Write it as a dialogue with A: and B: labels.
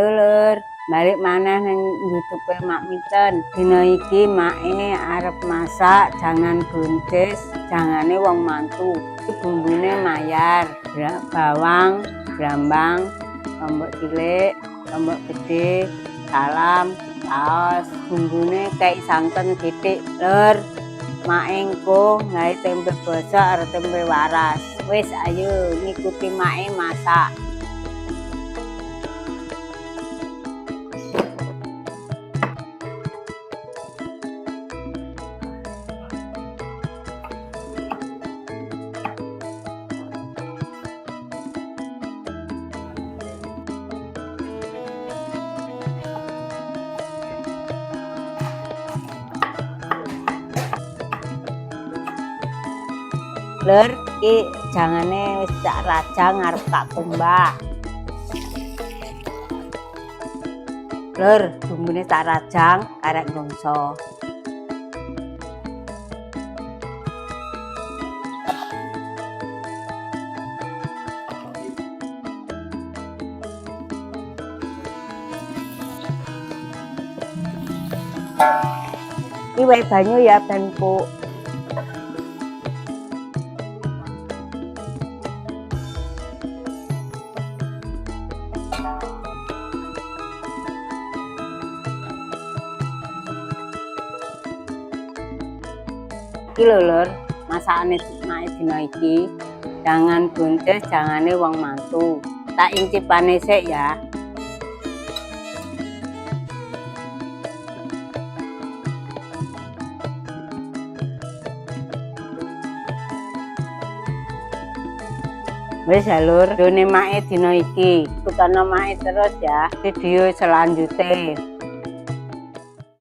A: Halo Lur, balik maneh nang YouTube Mak Miten. Dina iki make arep masak jangan buncis, jangane wong mantu. Iki bumbune mayar, bawang, brambang, lombok cilik, lombok gede, salam, saos. Bumbune kayak santen titik. Lur, mak engko gawe tempe bosok karo tempe waras. Wis ayo ngikuti make masak. Lur, iki jangane wis tak rajang arep tak tumbah. Lur, bumbune tak rajang arek gongso. Iki wae banyu ya ben empuk. Iki lho Lur, masakane mak dina iki jangan buncis, jangane wong mantu. Tak incipane sik ya. Wis ya Lur, dene make dina iki. Ikutono make terus ya video selanjutnya.